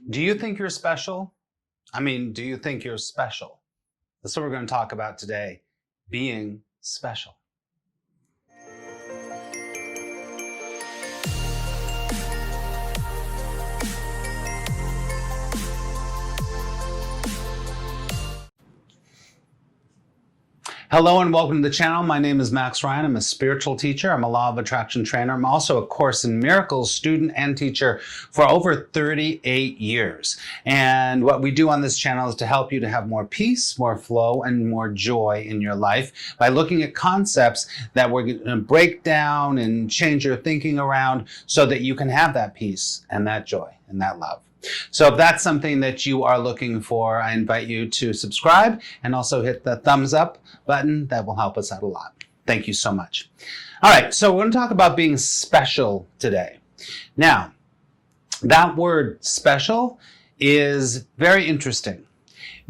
Do you think you're special? Do you think you're special? That's what we're going to talk about today, being special. Hello and welcome to the channel. My name is Max Ryan. I'm a spiritual teacher. I'm a law of attraction trainer. I'm also a Course in Miracles student and teacher for over 38 years. And what we do on this channel is to help you to have more peace, more flow, and more joy in your life by looking at concepts that we're going to break down and change your thinking around so that you can have that peace and that joy and that love. So if that's something that you are looking for, I invite you to subscribe and also hit the thumbs up button. That will help us out a lot. Thank you so much. All right, so we're going to talk about being special today. Now, that word special is very interesting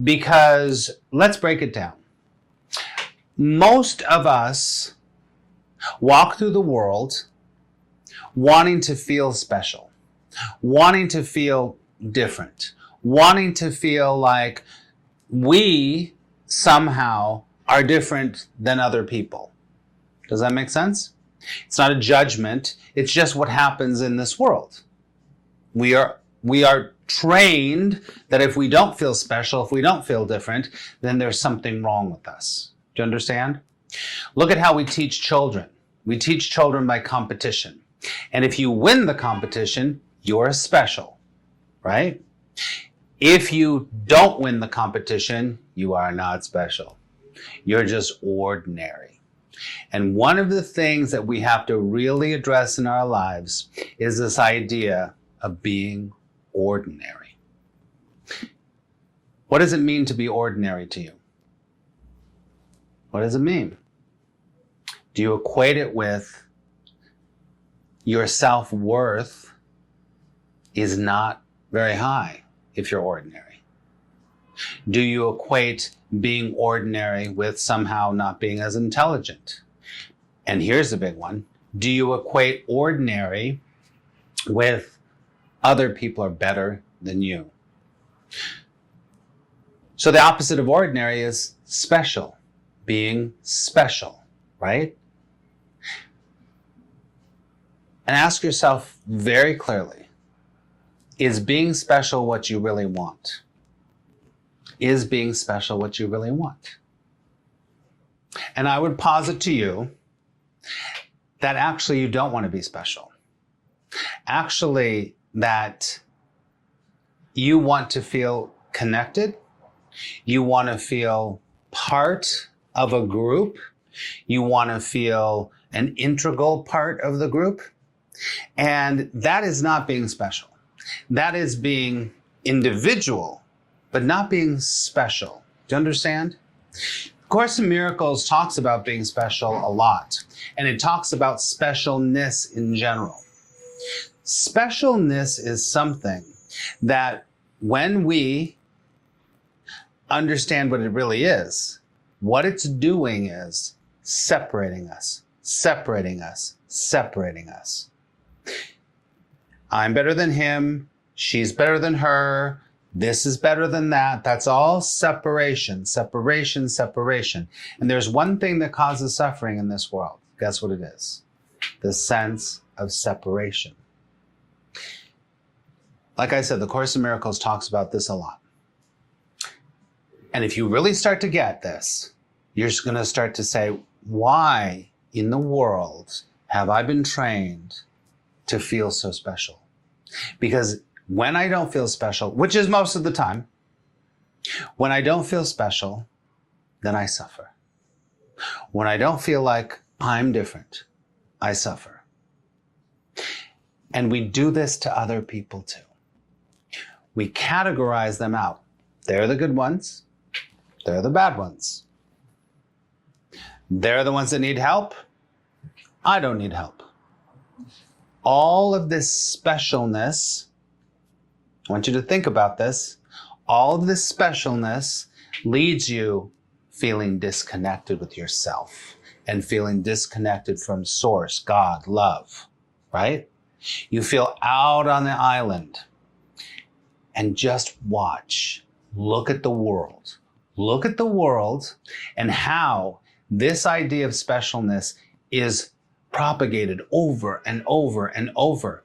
because let's break it down. Most of us walk through the world wanting to feel special, wanting to feel different, wanting to feel like we somehow are different than other people. Does that make sense? It's not a judgment. It's just what happens in this world. We are trained that if we don't feel special, if we don't feel different, then there's something wrong with us. Do you understand? Look at how we teach children. We teach children by competition. And if you win the competition, you're special. Right? If you don't win the competition, you are not special. You're just ordinary. And one of the things that we have to really address in our lives is this idea of being ordinary. What does it mean to be ordinary to you? What does it mean? Do you equate it with your self-worth is not very high if you're ordinary? Do you equate being ordinary with somehow not being as intelligent? And here's the big one. Do you equate ordinary with other people are better than you? So the opposite of ordinary is special, being special, right? And ask yourself very clearly, is being special what you really want? Is being special what you really want? And I would posit to you that actually you don't want to be special. Actually, that you want to feel connected. You want to feel part of a group. You want to feel an integral part of the group. And that is not being special. That is being individual, but not being special. Do you understand? Course in Miracles talks about being special a lot, and it talks about specialness in general. Specialness is something that when we understand what it really is, what it's doing is separating us, separating us, separating us. I'm better than him. She's better than her. This is better than that. That's all separation, separation, separation. And there's one thing that causes suffering in this world. Guess what it is? The sense of separation. Like I said, the Course in Miracles talks about this a lot. And if you really start to get this, you're just going to start to say, why in the world have I been trained to feel so special? Because when I don't feel special, which is most of the time, when I don't feel special, then I suffer. When I don't feel like I'm different, I suffer. And we do this to other people too. We categorize them out. They're the good ones. They're the bad ones. They're the ones that need help. I don't need help. All of this specialness, I want you to think about this, all of this specialness leads you feeling disconnected with yourself and feeling disconnected from source, God, love, right? You feel out on the island. and just watch. Look at the world. Look at the world and how this idea of specialness is propagated over and over and over.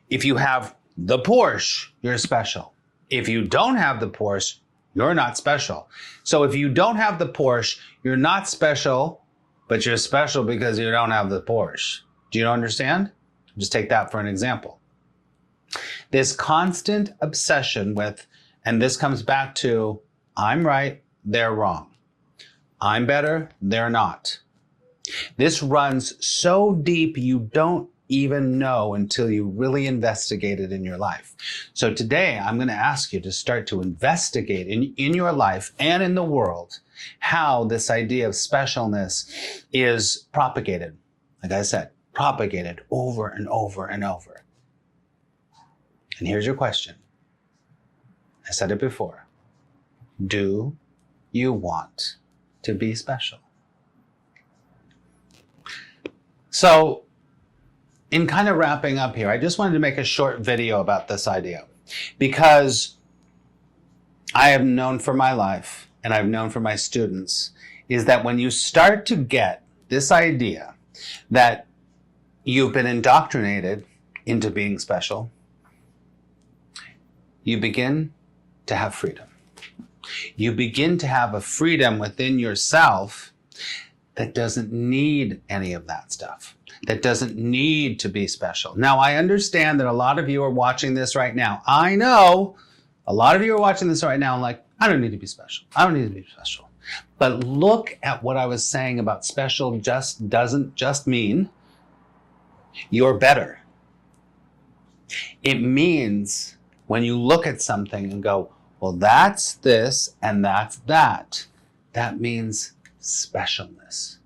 If you have the Porsche, you're special. If you don't have the Porsche, you're not special. So if you don't have the Porsche, you're not special, but you're special because you don't have the Porsche. Do you understand? Just take that for an example. This constant obsession with, and this comes back to, I'm right, they're wrong. I'm better, they're not. This runs so deep you don't even know until you really investigate it in your life. So today I'm going to ask you to start to investigate in your life and in the world how this idea of specialness is propagated. Like I said, propagated over and over and over. And here's your question. I said it before. Do you want to be special? So, in kind of wrapping up here, I just wanted to make a short video about this idea because I have known for my life and I've known for my students is that when you start to get this idea that you've been indoctrinated into being special, you begin to have freedom. You begin to have a freedom within yourself that doesn't need any of that stuff, that doesn't need to be special. Now, I understand that a lot of you are watching this right now. I know a lot of you are watching this right now and like, I don't need to be special. I don't need to be special. But look at what I was saying about special doesn't just mean you're better. It means when you look at something and go, well, that's this and that's that, that means specialness.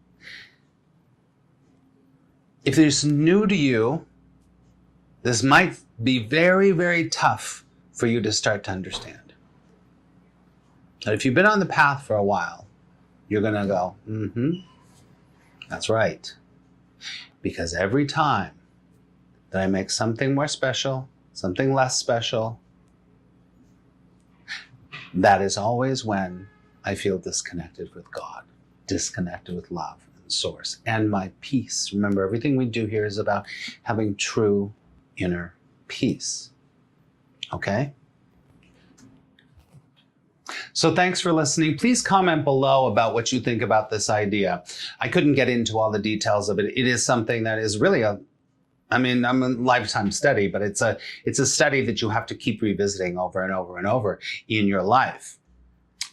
If this is new to you, this might be very, very tough for you to start to understand. But if you've been on the path for a while, you're going to go, that's right. Because every time that I make something more special, something less special, that is always when I feel disconnected with God, disconnected with love and source and my peace. Remember, everything we do here is about having true inner peace. Okay? So thanks for listening. Please comment below about what you think about this idea. I couldn't get into all the details of it. It is something that is really I'm a lifetime study, but it's a study that you have to keep revisiting over and over and over in your life.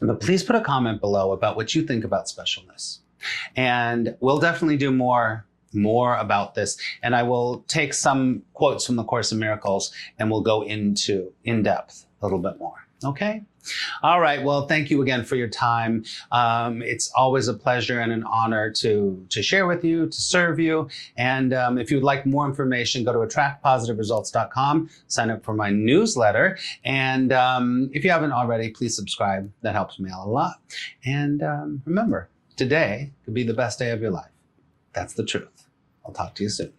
But please put a comment below about what you think about specialness. And we'll definitely do more about this. And I will take some quotes from the Course in Miracles and we'll go into in depth a little bit more. Okay? All right. Well, thank you again for your time. It's always a pleasure and an honor to share with you, to serve you. And if you'd like more information, go to attractpositiveresults.com, sign up for my newsletter. And if you haven't already, please subscribe. That helps me out a lot. And remember, today could be the best day of your life. That's the truth. I'll talk to you soon.